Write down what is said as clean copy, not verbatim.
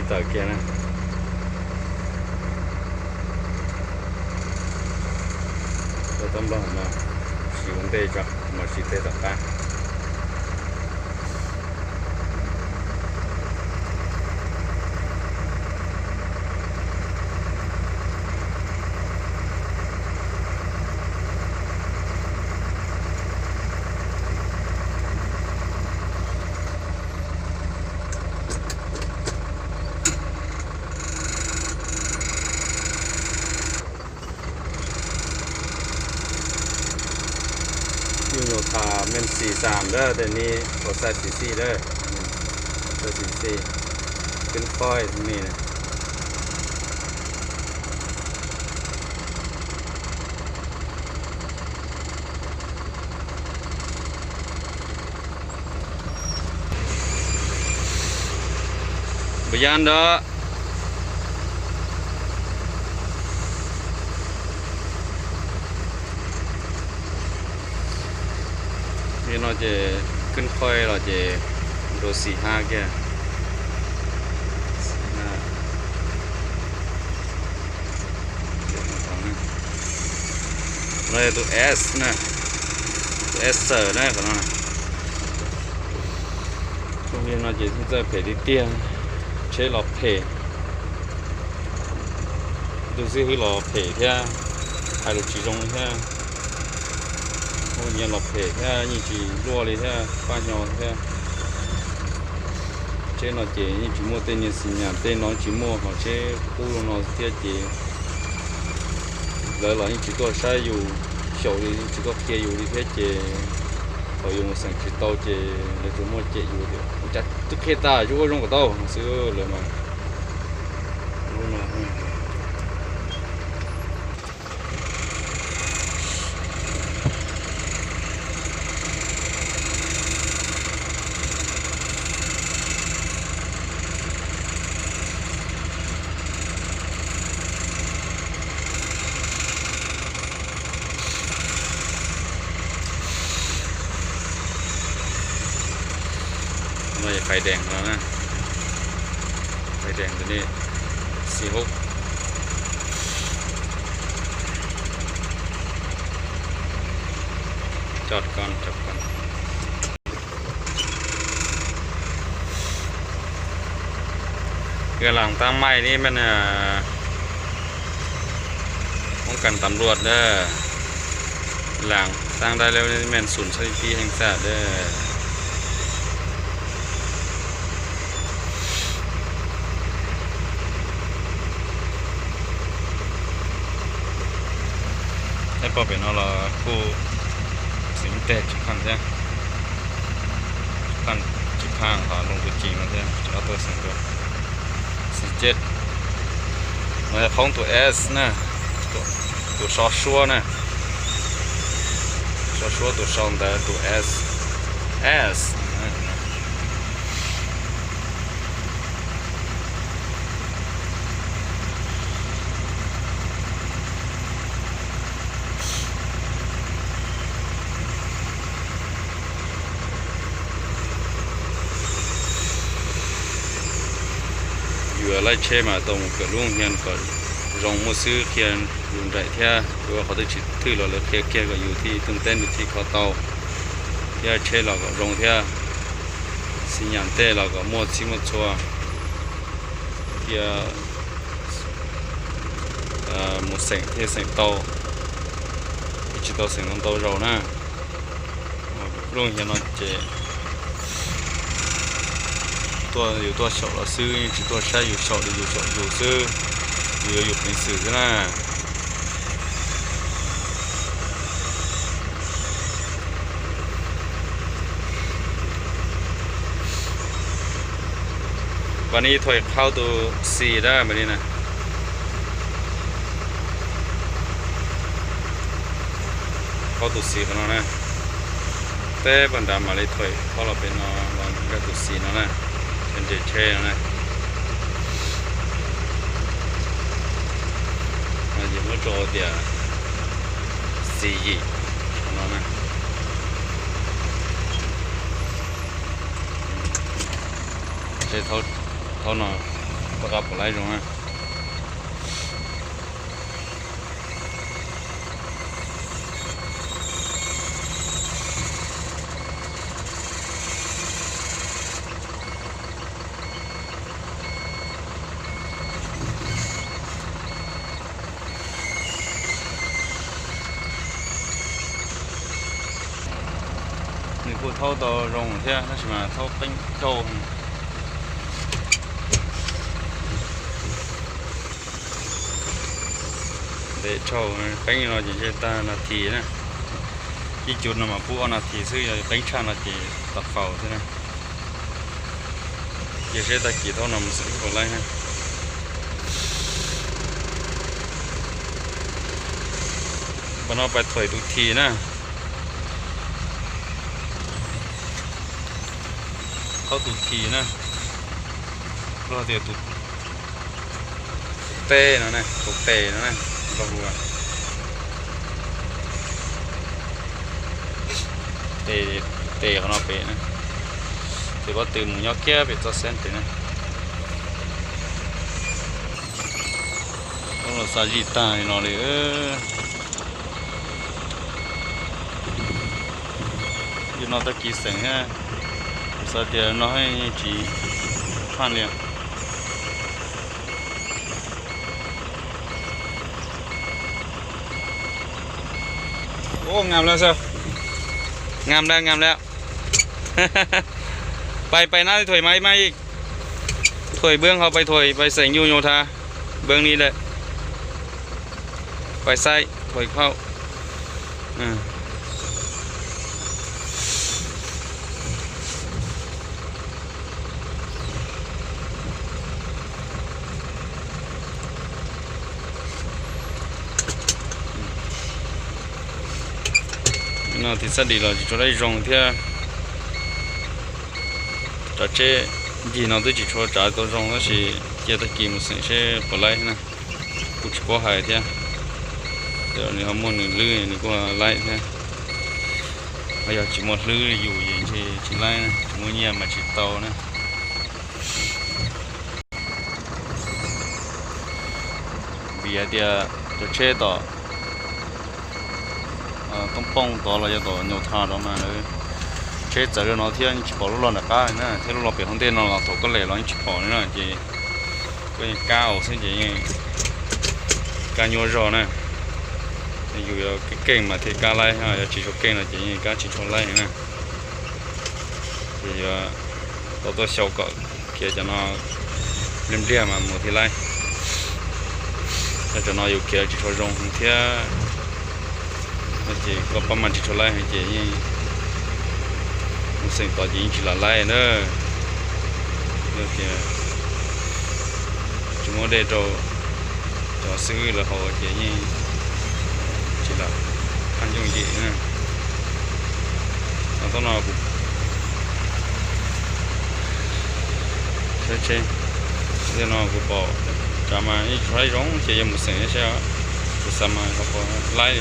đi tới kia nè tôi tâm lòng mà sử dụng tê cho mà sử tê tập baยูโนคาเมน43เด้อแต่นี้ขอใส่44เด้อใส่44ขึ้นค่อยนี่นะบยันเด้อนี่เราจะขึ้นค่อยเราจะดู45แกเราจะดู S นะดู S เซอร์นะกันนะช่วงนี้เราจะที่จะเพจที่เตี้ยใช้หลอดเพจดูซิคือหลอดเพจแค่ถ่ายรูปจีจงแค่nhiều lọc thể thế như chỉ lúa đi thế ba nhỏ thế chế nó chỉ như chỉ mua tên như xin nhà tên nó chỉ mua họ chế khu nó thế chỉ lấy là như chỉ có sai dù sầu đi chỉ có kia dù đi thế chỉ họ dùng sản chỉ tàu chỉ để chúng mua chỉ dù được chắc tức khi ta chú có dùng của tàu xưa rồi màไฟแดงแล้วนะไฟแดงตัวนี้46จอดก่อนเรือหลังตั้งไม้นี่มันป้องกันตำรวจเด้อหลังตั้งได้แล้วนี่แม่นศูนย์สถิติแห่งชาติเด้อให้พอเป็นเราคู่สิงเตะจุดขันใช่ขันจุดข้างเขาลงตัวจริงมาใช่เอาตัวสิงตัว47มันจะคล้องตัว S นะตัวชอชัวนะชอชัวตัวชองแต่ตัว S อยู่อะไรเช่มาตรงกับลุงเฮียนก็รองมือซื้อเคียนอยู่ไหนเท่าหรือว่าเขาได้ชิดถือเราเลยเคียก็อยู่ที่ตึ้งเต้นอยู่ที่เขาเตาเท่าเช่เราก็รองเท่าสิญญาณเต้เราก็มั่วชิมั่วชัวเท่าหมดเสียงเท่าเสียงโตจิตโตเสียงโตเรานะลุงเฮียนเราเจตัวอยู่ตัว小เราซื้อ只ตัวใช้อยู่小的อยู่ซื้ออยู่เป็นสื่อนะวันนี้ถอยเข้าตัว4ได้แบบนี้นะเข้าตัว4กันแล้วนะแต่บรรดามาเลยถอยเพราะเราเป็นนอนกับตัว4นั่นนะเป็นเจเช่นะมาอยู่เมื่อโจเดีย4นั่นนะเช่เท่าหน่อย bắt gặp lại rồi ha người cô thâu tàu rồng thế nó chỉ mà thâu bánh trâu để trâu bánh nó chỉ cho ta là thì nè cái chuột nó mà phụ là thì xưa giờ bánh cha là chỉ tập phẩu thế này giờ sẽ ta chỉ thâu nằm sự của lại ha và nó phải thổi tụ thì nè thâu tụ thì nè rồi thì tụ tê nó này tụ tê nó này bao gồm tê của nó bị nè thì có từ một nhóc kia bị cho sen thế này đó là sao gì ta nó nữa chứ nó ta kỹ sừng ha sao thì nó hay chỉ phan liền ô ngàm lên sao ngามแล้ว ไปหน้าถอยไม้มาอีกถอยเบื้องเขาไปถอยไปใส่ยูโยธาเบื้องนี้เลยไปใส่ถอยเข้าnó thì xác định là chỉ cho đây rong theo trả chế gì nó tôi chỉ cho trả tôi rong nó chỉ chia ta kìm một sẽ bỏ lại nè cũng chỉ có hai theo giờ này họ muốn lưới này có lại theo bây giờ chỉ một lưới dù gì thì chỉ lại nè mua nhà mà chỉ tàu nè vì thì cho chế tàuต้องป้องต่อเราจะต่อโยธาเรามาเลยเช็ดจากเรื่องเราที่นี่ปอเราหนักก้าเนี่ยที่เราเปลี่ยนห้องเต้นเราถกก็เลยเราชิปอนี่นะจีก็ยังก้าวซึ่งจียังการโยรอนะอยู่เก่งมาที่การไล่ฮะจะจีชกเก่งนะจียังการจีชกไล่นะจีตัวเชี่ยวก็เกี่ยจะนอเลี้ยมาหมดที่ไล่จะนออยู่เกี่ยจีชกรงเที่ยchị có bao nhiêu chị cho lại hay chị như một sinh tỏ chị chỉ là lại nữa được kìa chúng muốn để cho sư là họ chị như chỉ là ăn dùng gì nữa nó nó cũng sẽ thế nó cũng bỏ cho mà ít phải giống chị em một sinh sẽ sao mà họ lại